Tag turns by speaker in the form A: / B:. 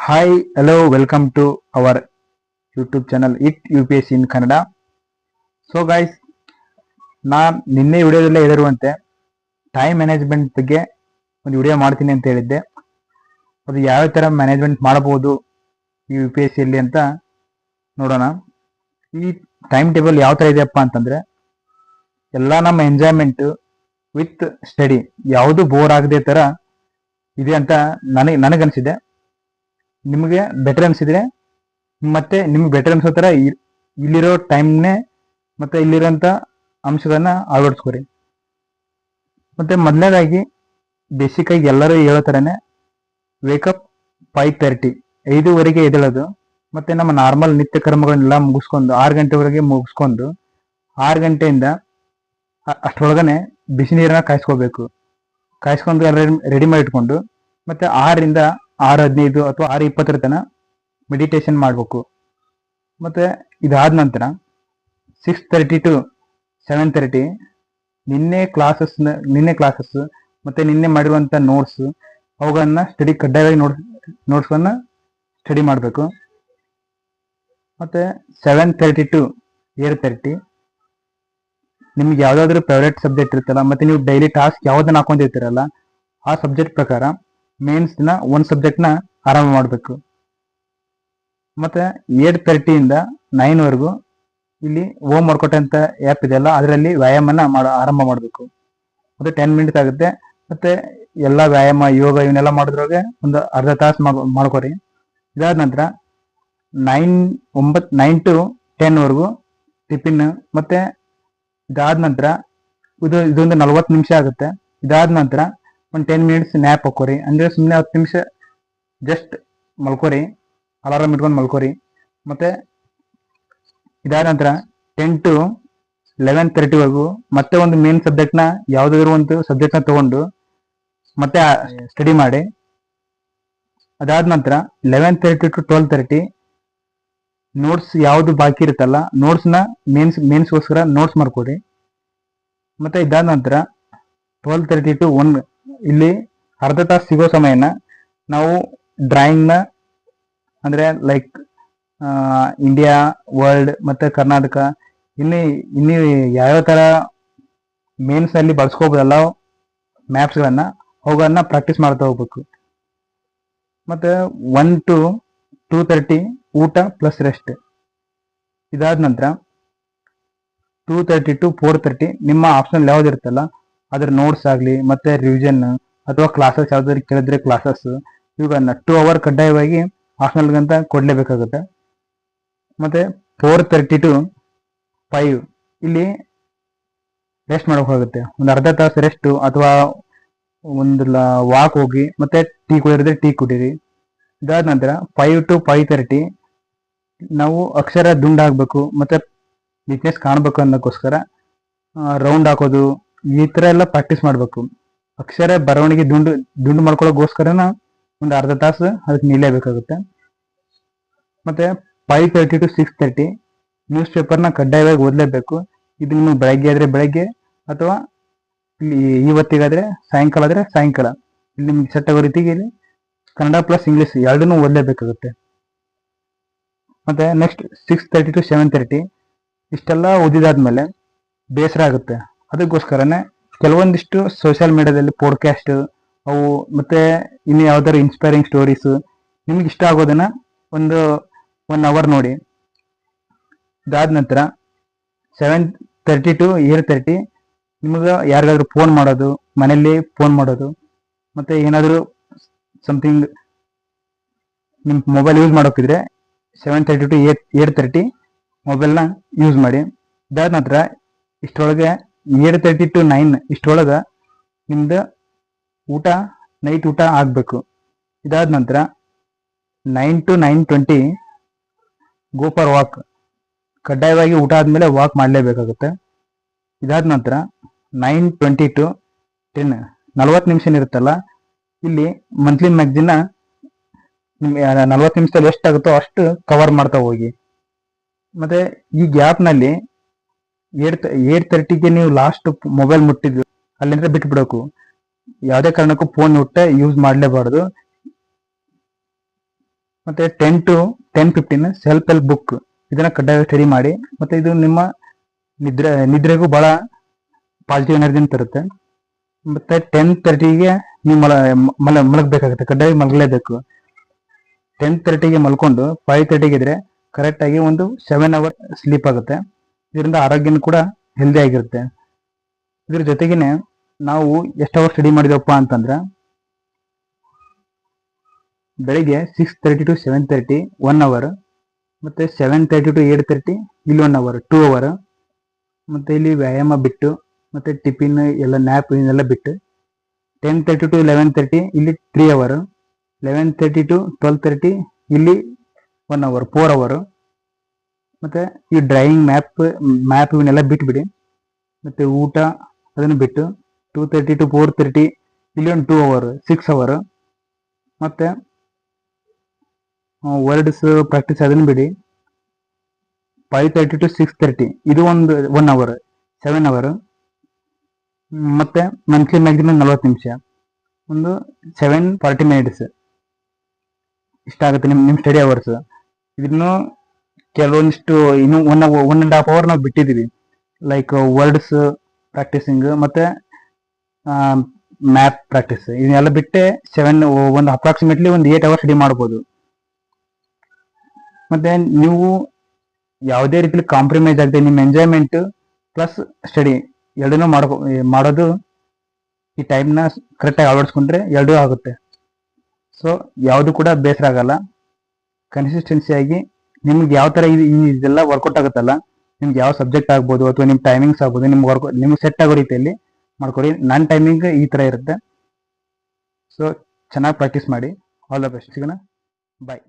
A: Hi, hello, welcome to our YouTube channel It UPSC in Kannada. So guys, ನಾನು ನಿನ್ನೆ ವಿಡಿಯೋದಲ್ಲೇ ಹೇಳಿರುವಂತೆ time management ಬಗ್ಗೆ ಒಂದು ವಿಡಿಯೋ ಮಾಡ್ತೀನಿ ಅಂತ ಹೇಳಿದ್ದೆ. ಅದು ಯಾವ ಥರ ಮ್ಯಾನೇಜ್ಮೆಂಟ್ ಮಾಡಬಹುದು ಈ ಯು ಪಿ ಎಸ್ ಸಿಯಲ್ಲಿ ಅಂತ ನೋಡೋಣ. ಈ ಟೈಮ್ ಟೇಬಲ್ ಯಾವ ಥರ ಇದೆಯಪ್ಪ ಅಂತಂದರೆ, ಎಲ್ಲ ನಮ್ಮ ಎಂಜಾಯ್ಮೆಂಟು ವಿತ್ ಸ್ಟಡಿ ಯಾವುದು ಬೋರ್ ಆಗದೆ ಥರ ಇದೆ ಅಂತ ನನಗನ್ಸಿದೆ. ನಿಮಗೆ ಬೆಟರ್ ಅನಿಸಿದ್ರೆ ಮತ್ತೆ ನಿಮ್ಗೆ ಬೆಟರ್ ಅನ್ಸೋ ಥರ ಇಲ್ಲಿರೋ ಟೈಮ್ನೇ ಮತ್ತೆ ಇಲ್ಲಿರೋಂಥ ಅಂಶಗಳನ್ನ ಅಳವಡಿಸ್ಕೊರಿ. ಮತ್ತೆ ಮೊದಲನೇದಾಗಿ ಬೇಸಿಕ್ ಆಗಿ ಎಲ್ಲರೂ ಹೇಳೋ ಥರನೇ ವೇಕಪ್ 5:30 5:00 ಎದ್ದೇಳೋದು. ಮತ್ತೆ ನಮ್ಮ ನಾರ್ಮಲ್ ನಿತ್ಯ ಕರ್ಮಗಳನ್ನೆಲ್ಲ ಮುಗಿಸ್ಕೊಂಡು 6 ಗಂಟೆವರೆಗೆ ಮುಗಿಸ್ಕೊಂಡು 6 ಗಂಟೆಯಿಂದ ಅಷ್ಟರೊಳಗನೆ ಬಿಸಿ ನೀರನ್ನ ಕಾಯಿಸ್ಕೊಂಡು ಎಲ್ಲ ರೆಡಿ ಮಾಡಿ ಇಟ್ಕೊಂಡು ಮತ್ತೆ 6ರಿಂದ 6:15 ಅಥವಾ 6:20 ತನಕ ಮೆಡಿಟೇಷನ್ ಮಾಡಬೇಕು. ಮತ್ತು ಇದಾದ ನಂತರ 6:30 to 7:30 ನಿನ್ನೆ ಕ್ಲಾಸಸ್ ಮತ್ತು ನಿನ್ನೆ ಮಾಡಿರುವಂಥ ನೋಟ್ಸು ಅವುಗಳನ್ನ ಕಡ್ಡಾಯವಾಗಿ ನೋಟ್ಸ್ಗಳನ್ನ ಸ್ಟಡಿ ಮಾಡಬೇಕು. ಮತ್ತು 7:30 to 8:30 ನಿಮ್ಗೆ ಯಾವುದಾದ್ರೂ ಫೇವ್ರೇಟ್ ಸಬ್ಜೆಕ್ಟ್ ಇರುತ್ತಲ್ಲ, ಮತ್ತು ನೀವು ಡೈಲಿ ಟಾಸ್ಕ್ ಯಾವುದನ್ನ ಹಾಕೊಂಡಿರ್ತೀರಲ್ಲ ಆ ಸಬ್ಜೆಕ್ಟ್ ಪ್ರಕಾರ ಮೇನ್ಸ್ನ ಒಂದು ಸಬ್ಜೆಕ್ಟ್ನ ಆರಂಭ ಮಾಡಬೇಕು. ಮತ್ತು 8:30 9ವರೆಗೂ ಇಲ್ಲಿ ಹೋಮ್ ವರ್ಕೌಟ್ ಅಂತ ಆ್ಯಪ್ ಇದೆಯಲ್ಲ ಅದರಲ್ಲಿ ವ್ಯಾಯಾಮನ ಆರಂಭ ಮಾಡಬೇಕು. ಮತ್ತು 10 ಮಿನಿಟ್ಸ್ ಆಗುತ್ತೆ. ಮತ್ತು ಎಲ್ಲ ವ್ಯಾಯಾಮ ಯೋಗ ಇವನ್ನೆಲ್ಲ ಮಾಡಿದ್ರಾಗೆ ಒಂದು ಅರ್ಧ ತಾಸು ಮಾಡ್ಕೊರಿ. ಇದಾದ ನಂತರ 9 to 10ವರೆಗೂ ಟಿಫಿನ್. ಮತ್ತು ಇದಾದ ನಂತರ ಇದೊಂದು 40 ನಿಮಿಷ ಆಗುತ್ತೆ. ಇದಾದ ನಂತರ ಒಂದು 10 ಮಿನಿಟ್ಸ್ ನ್ಯಾಪ್ ಹಾಕೋರಿ. ಅಂದರೆ ಸುಮ್ಮನೆ 10 ನಿಮಿಷ ಜಸ್ಟ್ ಮಲ್ಕೋರಿ, ಅಲಾರಾಮ್ ಇಟ್ಕೊಂಡು ಮಲ್ಕೋರಿ. ಮತ್ತು ಇದಾದ ನಂತರ 10 to 11:30ವರೆಗೂ ಮತ್ತೆ ಒಂದು ಮೇನ್ ಸಬ್ಜೆಕ್ಟ್ನ ಯಾವುದಾದ್ರೂ ಒಂದು ಸಬ್ಜೆಕ್ಟ್ನ ತೊಗೊಂಡು ಮತ್ತೆ ಸ್ಟಡಿ ಮಾಡಿ. ಅದಾದ ನಂತರ 11:30 to 12:30 ನೋಟ್ಸ್ ಯಾವುದು ಬಾಕಿ ಇರುತ್ತಲ್ಲ ನೋಟ್ಸ್ನ ಮೇನ್ಸ್ಗೋಸ್ಕರ ನೋಟ್ಸ್ ಮಾಡ್ಕೊಡಿ. ಮತ್ತು ಇದಾದ ನಂತರ 12:30 to 1 ಇಲ್ಲಿ ಅರ್ಧ ತಾಸು ಸಿಗೋ ಸಮಯನ ನಾವು ಡ್ರಾಯಿಂಗ್ನ ಅಂದರೆ ಲೈಕ್ ಇಂಡಿಯಾ, ವರ್ಲ್ಡ್ ಮತ್ತು ಕರ್ನಾಟಕ ಇನ್ನೂ ಯಾವ್ಯಾವ ಥರ ಮೇನ್ಸ್ನಲ್ಲಿ ಬಳಸ್ಕೋಬೋದಲ್ಲ ಮ್ಯಾಪ್ಸ್ಗಳನ್ನು ಅವುಗಳನ್ನ ಪ್ರಾಕ್ಟೀಸ್ ಮಾಡ್ತಾ ಹೋಗ್ಬೇಕು. ಮತ್ತು 1 to 2:30 ಊಟ ಪ್ಲಸ್ ರೆಸ್ಟ್. ಇದಾದ ನಂತರ 2:30 to 4:30 ನಿಮ್ಮ ಆಪ್ಷನ್ ಯಾವುದಿರುತ್ತಲ್ಲ ಅದ್ರ ನೋಟ್ಸ್ ಆಗಲಿ ಮತ್ತು ರಿವಿಷನ್ ಅಥವಾ ಕ್ಲಾಸಸ್ ಯಾವುದಾದ್ರು ಕೇಳಿದ್ರೆ ಕ್ಲಾಸಸ್ ಇವುಗಳನ್ನ 2 hour ಕಡ್ಡಾಯವಾಗಿ ಆಪ್ಷನಲ್ಗಂತ ಕೊಡಲೇಬೇಕಾಗುತ್ತೆ. ಮತ್ತು 4:30 to 5 ಇಲ್ಲಿ ರೆಸ್ಟ್ ಮಾಡೋಕ್ಕಾಗುತ್ತೆ. ಒಂದು ಅರ್ಧ ತಾಸು ರೆಸ್ಟು ಅಥವಾ ಒಂದು ವಾಕ್ ಹೋಗಿ ಮತ್ತು ಟೀ ಕುಡಿಯೋದ್ರೆ ಟೀ ಕುಡೀರಿ. ಇದಾದ ನಂತರ 5 to 5:30 ನಾವು ಅಕ್ಷರ ದುಂಡಾಗಬೇಕು ಮತ್ತು ನೀಟ್ನೆಸ್ ಕಾಣಬೇಕು ಅನ್ನೋಕ್ಕೋಸ್ಕರ ರೌಂಡ್ ಹಾಕೋದು ಈ ಥರ ಎಲ್ಲ ಪ್ರಾಕ್ಟೀಸ್ ಮಾಡಬೇಕು. ಅಕ್ಷರ ಬರವಣಿಗೆ ದುಂಡು ಮಾಡ್ಕೊಳ್ಳೋಕ್ಕೋಸ್ಕರನ ಒಂದು ಅರ್ಧ ತಾಸು ಅದಕ್ಕೆ ನಿಲ್ಲಬೇಕಾಗುತ್ತೆ. ಮತ್ತು 5:30 to 6:30 ನ್ಯೂಸ್ ಪೇಪರ್ನ ಕಡ್ಡಾಯವಾಗಿ ಓದಲೇಬೇಕು. ಇದು ನಿಮಗೆ ಬೆಳಗ್ಗೆ ಆದರೆ ಬೆಳಗ್ಗೆ ಅಥವಾ ಇಲ್ಲಿ ಇವತ್ತಿಗಾದರೆ ಸಾಯಂಕಾಲ ಆದರೆ ಸಾಯಂಕಾಲ ಇಲ್ಲಿ ನಿಮ್ಗೆ ಸೆಟ್ ಆಗೋ ರೀತಿಗೆ ಇಲ್ಲಿ ಕನ್ನಡ ಪ್ಲಸ್ ಇಂಗ್ಲೀಷ್ ಎರಡನ್ನೂ ಓದಲೇಬೇಕಾಗುತ್ತೆ. ಮತ್ತು ನೆಕ್ಸ್ಟ್ 6:30 to 7:30 ಇಷ್ಟೆಲ್ಲ ಓದಿದಾದ್ಮೇಲೆ ಬೇಸರ ಆಗುತ್ತೆ. ಅದಕ್ಕೋಸ್ಕರನೇ ಕೆಲವೊಂದಿಷ್ಟು ಸೋಷಿಯಲ್ ಮೀಡಿಯಾದಲ್ಲಿ ಪಾಡ್ಕ್ಯಾಸ್ಟ್ ಅವು ಮತ್ತು ಇನ್ನು ಯಾವ್ದಾದ್ರು ಇನ್ಸ್ಪೈರಿಂಗ್ ಸ್ಟೋರೀಸು ನಿಮ್ಗೆ ಇಷ್ಟ ಆಗೋದನ್ನು ಒಂದು 1 hour ನೋಡಿ. ಇದಾದ ನಂತರ 7:30 to 8:30 ನಿಮಗೆ ಯಾರಿಗಾದ್ರೂ ಫೋನ್ ಮಾಡೋದು, ಮನೆಯಲ್ಲಿ ಫೋನ್ ಮಾಡೋದು ಮತ್ತು ಏನಾದರೂ ಸಮಥಿಂಗ್ ನಿಮ್ಮ ಮೊಬೈಲ್ ಯೂಸ್ ಮಾಡೋಕ್ಕಿದ್ರೆ 7:30 to 8:30 ಮೊಬೈಲ್ನ ಯೂಸ್ ಮಾಡಿ. ಇದಾದ ನಂತರ ಇಷ್ಟರೊಳಗೆ 8:30 to 9 ಇಷ್ಟರೊಳಗೆ ನಿಮ್ದು ನೈಟ್ ಊಟ ಆಗಬೇಕು. ಇದಾದ ನಂತರ 9 to 9:20 ಗೋ ಫಾರ್ ವಾಕ್. ಕಡ್ಡಾಯವಾಗಿ ಊಟ ಆದಮೇಲೆ ವಾಕ್ ಮಾಡಲೇಬೇಕಾಗುತ್ತೆ. ಇದಾದ ನಂತರ 9:20 to 10 40 ನಿಮಿಷ ಇರುತ್ತಲ್ಲ ಇಲ್ಲಿ ಮಂತ್ಲಿ ಮ್ಯಾಗ್ಝಿನ್ನ 40 ನಿಮಿಷದಲ್ಲಿ ಎಷ್ಟಾಗುತ್ತೋ ಅಷ್ಟು ಕವರ್ ಮಾಡ್ತಾ ಹೋಗಿ. ಮತ್ತು ಈ ಗ್ಯಾಪ್ನಲ್ಲಿ 8:30ಗೆ ನೀವು ಲಾಸ್ಟ್ ಮೊಬೈಲ್ ಮುಟ್ಟಿದ್ದು ಅಲ್ಲಿಂದ ಬಿಟ್ಬಿಡಬೇಕು. ಯಾವುದೇ ಕಾರಣಕ್ಕೂ ಫೋನ್ ಯೂಸ್ ಮಾಡಲೇಬಾರ್ದು. ಮತ್ತೆ 10 to 10-15 ಸೆಲ್ಫ್ ಹೆಲ್ಪ್ ಬುಕ್ ಇದನ್ನ ಕಡ್ಡಾಯ ಸ್ಟಡಿ ಮಾಡಿ. ಮತ್ತೆ ಇದು ನಿಮ್ಮ ನಿದ್ರೆಗೂ ಬಹಳ ಪಾಸಿಟಿವ್ ಎನರ್ಜಿನ ತರುತ್ತೆ. ಮತ್ತೆ 10:30ಗೆ ನೀವು ಮಲಗಬೇಕಾಗುತ್ತೆ, ಕಡ್ಡಾಯ ಮಲಗಲೇಬೇಕು. 10:30ಗೆ ಮಲ್ಕೊಂಡು 5:30ಗೆ ಇದ್ರೆ ಕರೆಕ್ಟ್ ಆಗಿ ಒಂದು 7 ಅವರ್ ಸ್ಲೀಪ್ ಆಗುತ್ತೆ. ಇದರಿಂದ ಆರೋಗ್ಯನೂ ಕೂಡ ಹೆಲ್ದಿ ಆಗಿರುತ್ತೆ. ಇದ್ರ ಜೊತೆಗೇನೆ ನಾವು ಎಷ್ಟು ಅವರ್ ಸ್ಟಡಿ ಮಾಡಿದವಪ್ಪ ಅಂತಂದ್ರೆ ಬೆಳಿಗ್ಗೆ 6:30 to 7:30 1 ಅವರ್, ಮತ್ತೆ 7:30 to 8:30 ಇಲ್ಲಿ 1 ಅವರ್ 2 ಅವರ್, ಮತ್ತೆ ಇಲ್ಲಿ ವ್ಯಾಯಾಮ ಬಿಟ್ಟು ಮತ್ತೆ ಟಿಫಿನ್ ಎಲ್ಲ ನ್ಯಾಪ್ ಇದನ್ನೆಲ್ಲ ಬಿಟ್ಟು 10:30 to 11:30 ಇಲ್ಲಿ 3 ಅವರ್, 11:30 to 12:30 ಇಲ್ಲಿ 1 ಅವರ್ 4 ಅವರ್, ಮತ್ತೆ ಈ ಡ್ರಾಯಿಂಗ್ ಮ್ಯಾಪ್ ಇವನ್ನೆಲ್ಲ ಬಿಟ್ಬಿಡಿ. ಮತ್ತೆ ಊಟ ಅದನ್ನು ಬಿಟ್ಟು 2:30 to 4:30 ಇಲ್ಲಿ ಒಂದು 2 ಅವರ್ 6 ಅವರ್, ಮತ್ತೆ ವರ್ಡ್ಸ್ ಪ್ರಾಕ್ಟೀಸ್ ಅದನ್ನು ಬಿಡಿ. 5:30 to 6:30 ಇದು ಒಂದು 1 ಅವರ್ 7 ಅವರ್, ಮತ್ತೆ ಮಂತ್ಲಿ ಮ್ಯಾಕ್ಸಿಮಮ್ 40 ನಿಮಿಷ ಒಂದು 740 ಮಿನಿಟ್ಸ್ ಇಷ್ಟ ಆಗುತ್ತೆ ನಿಮ್ಮ ಸ್ಟಡಿ ಅವರ್ಸ್. ಇದನ್ನು ಕೆಲವೊಂದಿಷ್ಟು ಇನ್ನು 1.5 ಅವರ್ ನಾವು ಬಿಟ್ಟಿದ್ದೀವಿ, ಲೈಕ್ ವರ್ಡ್ಸ್ ಪ್ರಾಕ್ಟೀಸಿಂಗ್ ಮತ್ತೆ ಮ್ಯಾಪ್ ಪ್ರಾಕ್ಟೀಸ್ ಇದನ್ನೆಲ್ಲ ಬಿಟ್ಟೆ ಒಂದು ಅಪ್ರಾಕ್ಸಿಮೇಟ್ಲಿ ಒಂದು 8 ಅವರ್ ಸ್ಟಡಿ ಮಾಡ್ಬೋದು. ಮತ್ತೆ ನೀವು ಯಾವುದೇ ರೀತಿಲಿ ಕಾಂಪ್ರಮೈಸ್ ಆಗದೆ ನಿಮ್ಮ ಎಂಜಾಯ್ಮೆಂಟ್ ಪ್ಲಸ್ ಸ್ಟಡಿ ಎರಡನ್ನೂ ಮಾಡೋದು ಈ ಟೈಮ್ನ ಕರೆಕ್ಟಾಗಿ ಅಳವಡಿಸ್ಕೊಂಡ್ರೆ ಎರಡೂ ಆಗುತ್ತೆ. ಸೊ ಯಾವುದು ಕೂಡ ಬೇಸರ ಆಗಲ್ಲ. ಕನ್ಸಿಸ್ಟೆನ್ಸಿಯಾಗಿ ನಿಮ್ಗೆ ಯಾವ ಥರ ಇದೆಲ್ಲ ವರ್ಕೌಟ್ ಆಗುತ್ತಲ್ಲ, ನಿಮ್ಗೆ ಯಾವ ಸಬ್ಜೆಕ್ಟ್ ಆಗ್ಬೋದು ಅಥವಾ ನಿಮ್ಮ ಟೈಮಿಂಗ್ಸ್ ಆಗ್ಬೋದು, ನಿಮ್ಗೆ ಸೆಟ್ ಆಗೋ ರೀತಿಯಲ್ಲಿ ಮಾಡ್ಕೊಡಿ. ನನ್ನ ಟೈಮಿಂಗ್ ಈ ಥರ ಇರುತ್ತೆ. ಸೊ ಚೆನ್ನಾಗಿ ಪ್ರಾಕ್ಟೀಸ್ ಮಾಡಿ. All the best. ಸಿಗೋಣ. ಬಾಯ್.